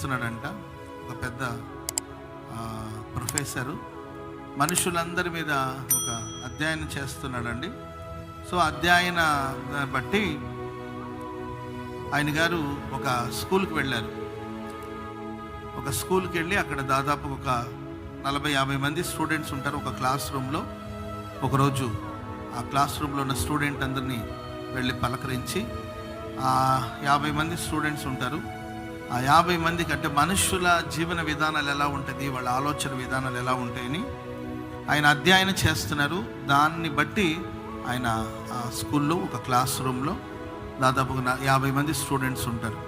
చేస్తున్నాడంట. ఒక పెద్ద ప్రొఫెసరు మనుషులందరి మీద ఒక అధ్యయనం చేస్తున్నాడండి. సో అధ్యయన బట్టి ఆయన గారు ఒక స్కూల్కి వెళ్ళారు. ఒక స్కూల్కి వెళ్ళి అక్కడ దాదాపు ఒక 40-50 మంది స్టూడెంట్స్ ఉంటారు ఒక క్లాస్ రూమ్లో. ఒకరోజు ఆ క్లాస్ రూమ్లో ఉన్న స్టూడెంట్ అందరినీ వెళ్ళి పలకరించి, ఆ 50 మంది స్టూడెంట్స్ ఉంటారు. ఆ 50 మందికి అంటే మనుషుల జీవన విధానాలు ఎలా ఉంటుంది, వాళ్ళ ఆలోచన విధానాలు ఎలా ఉంటాయని ఆయన అధ్యయనం చేస్తున్నారు. దాన్ని బట్టి ఆయన ఆ స్కూల్లో ఒక క్లాస్ రూమ్లో దాదాపు 50 మంది స్టూడెంట్స్ ఉంటారు.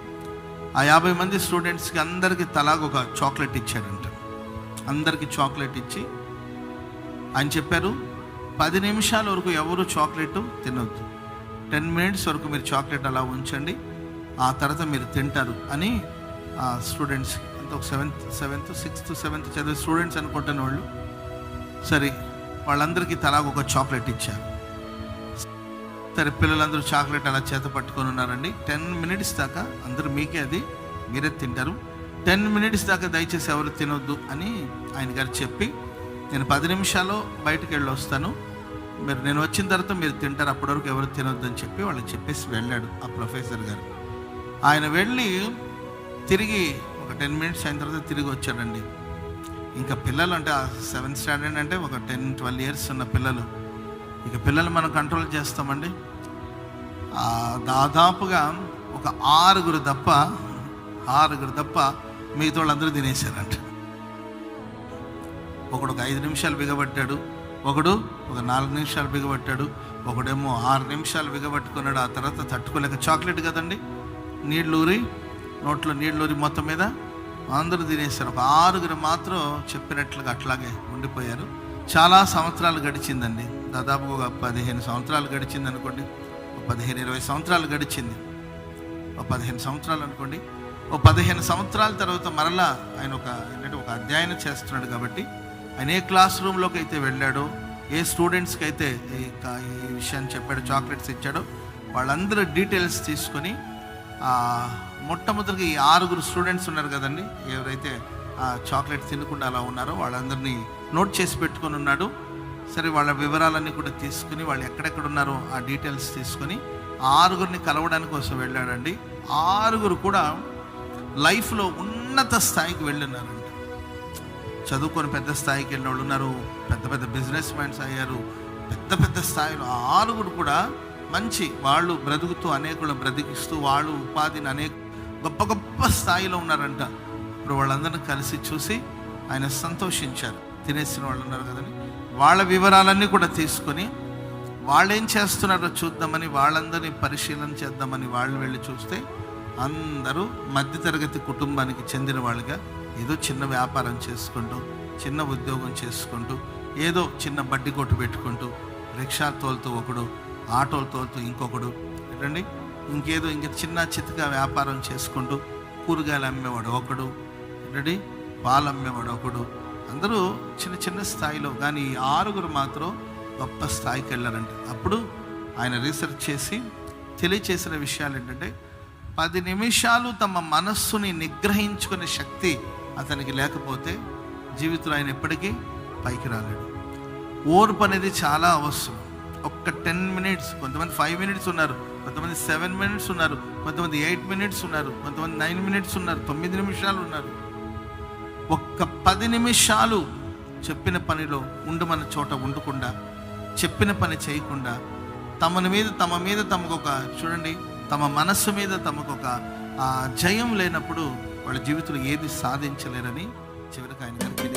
ఆ 50 మంది స్టూడెంట్స్కి అందరికీ తలాగ ఒక చాక్లెట్ ఇచ్చాడంట. అందరికీ చాక్లెట్ ఇచ్చి ఆయన చెప్పారు, 10 నిమిషాల వరకు ఎవరు చాక్లెట్ తినొద్దు, 10 మినిట్స్ వరకు మీరు చాక్లెట్ అలా ఉంచండి, ఆ తర్వాత మీరు తింటారు అని ఆ స్టూడెంట్స్కి, అంత ఒక 7th 6th 7th చదివే స్టూడెంట్స్ అనుకుంటున్న వాళ్ళు, సరే వాళ్ళందరికీ తలాగ ఒక చాక్లెట్ ఇచ్చారు. సరే పిల్లలందరూ చాక్లెట్ అలా చేత పట్టుకొని ఉన్నారండి. 10 మినిట్స్ దాకా అందరూ మీకే అది మీరే తింటారు, 10 మినిట్స్ దాకా దయచేసి ఎవరు తినొద్దు అని ఆయన గారు చెప్పి, నేను 10 నిమిషాల్లో బయటకు వెళ్ళి వస్తాను, నేను వచ్చిన తర్వాత మీరు తింటారు, అప్పటి వరకు ఎవరు తినొద్దు అని చెప్పి వాళ్ళకి చెప్పేసి వెళ్ళాడు ఆ ప్రొఫెసర్ గారు. ఆయన వెళ్ళి తిరిగి ఒక 10 మినిట్స్ అయిన తర్వాత తిరిగి వచ్చాడండి. ఇంకా పిల్లలు అంటే ఆ 7th స్టాండర్డ్ అంటే ఒక 10-12 ఇయర్స్ ఉన్న పిల్లలు, ఇక పిల్లలు మనం కంట్రోల్ చేస్తామండి. దాదాపుగా ఒక 6 తప్ప మిగతా వాళ్ళందరూ తినేశారంట. ఒకడు ఒక 5 నిమిషాలు బిగబట్టాడు, ఒకడు ఒక 4 నిమిషాలు బిగబట్టాడు, ఒకడేమో 6 నిమిషాలు బిగబట్టుకున్నాడు. ఆ తర్వాత తట్టుకోలేక చాక్లెట్ కదండి, నోట్లో నీళ్ళూరి మొత్తం మీద అందరూ తినేశారు. ఒక 6 మాత్రం చెప్పినట్లుగా అట్లాగే ఉండిపోయారు. చాలా సంవత్సరాలు గడిచిందండి, దాదాపు ఒక 15 సంవత్సరాలు గడిచింది అనుకోండి, 15-20 సంవత్సరాలు గడిచింది, ఒక 15 సంవత్సరాలు అనుకోండి. ఒక 15 సంవత్సరాల తర్వాత మరలా ఆయన ఒక అధ్యయనం చేస్తున్నాడు కాబట్టి, ఆయన ఏ క్లాస్ రూమ్లోకి అయితే వెళ్ళాడో, ఏ స్టూడెంట్స్కి అయితే ఈ విషయాన్ని చెప్పాడో, చాక్లెట్స్ ఇచ్చాడో, వాళ్ళందరూ డీటెయిల్స్ తీసుకొని మొట్టమొదటిగా ఈ 6 స్టూడెంట్స్ ఉన్నారు కదండి, ఎవరైతే ఆ చాక్లెట్ తినకుండా అలా ఉన్నారో వాళ్ళందరినీ నోట్ చేసి పెట్టుకొని ఉన్నాడు. సరే వాళ్ళ వివరాలన్నీ కూడా తీసుకుని, వాళ్ళు ఎక్కడెక్కడ ఉన్నారో ఆ డీటెయిల్స్ తీసుకొని 6 కలవడానికి కోసం వెళ్ళాడండి. 6 కూడా లైఫ్లో ఉన్నత స్థాయికి వెళ్ళున్నారండి. చదువుకొని పెద్ద స్థాయికి వెళ్ళిన వాళ్ళు ఉన్నారు, పెద్ద బిజినెస్ మ్యాన్స్ అయ్యారు, పెద్ద స్థాయిలో. 6 కూడా మంచి వాళ్ళు బ్రతుకుతూ అనేకులు బ్రతికిస్తూ వాళ్ళు ఉపాధిని గొప్ప స్థాయిలో ఉన్నారంట. ఇప్పుడు వాళ్ళందరినీ కలిసి చూసి ఆయన సంతోషించారు. తినేసిన వాళ్ళు ఉన్నారు కదండి, వాళ్ళ వివరాలన్నీ కూడా తీసుకొని వాళ్ళు ఏం చేస్తున్నారో చూద్దామని, వాళ్ళందరినీ పరిశీలన చేద్దామని వాళ్ళు వెళ్ళి చూస్తే అందరూ మధ్యతరగతి కుటుంబానికి చెందిన వాళ్ళుగా, ఏదో చిన్న వ్యాపారం చేసుకుంటూ, చిన్న ఉద్యోగం చేసుకుంటూ, ఏదో చిన్న బడ్డీ కొట్టు పెట్టుకుంటూ, రిక్షా తోలుతూ ఒకడు, ఆటోలు తోలుతూ ఇంకొకడు, ఏంటండి ఇంకేదో చిన్న చితక వ్యాపారం చేసుకుంటూ, కూరగాయలు అమ్మేవాడు ఒకడు, ఏంటండి పాలు అమ్మేవాడు ఒకడు, అందరూ చిన్న స్థాయిలో. కానీ ఈ 6 మాత్రం గొప్ప స్థాయికి వెళ్ళారంట. అప్పుడు ఆయన రీసెర్చ్ చేసి తెలియచేసిన విషయాలు ఏంటంటే, 10 నిమిషాలు తమ మనస్సుని నిగ్రహించుకునే శక్తి అతనికి లేకపోతే జీవితంలో ఆయన ఎప్పటికీ పైకి రాలేడు. ఓర్పు అనేది చాలా అవసరం. ఒక్క 10 మినిట్స్, కొంతమంది 5 మినిట్స్ ఉన్నారు, కొంతమంది 7 మినిట్స్ ఉన్నారు, కొంతమంది 8 మినిట్స్ ఉన్నారు, కొంతమంది 9 మినిట్స్ ఉన్నారు, 9 నిమిషాలు ఉన్నారు. ఒక్క 10 నిమిషాలు చెప్పిన పనిలో ఉండమన్న చోట ఉండకుండా, చెప్పిన పని చేయకుండా, తమ మీద తమకొక చూడండి, తమ మనస్సు మీద తమకొక జయం లేనప్పుడు వాళ్ళ జీవితంలో ఏది సాధించలేరని చివరికి ఆయన గారికి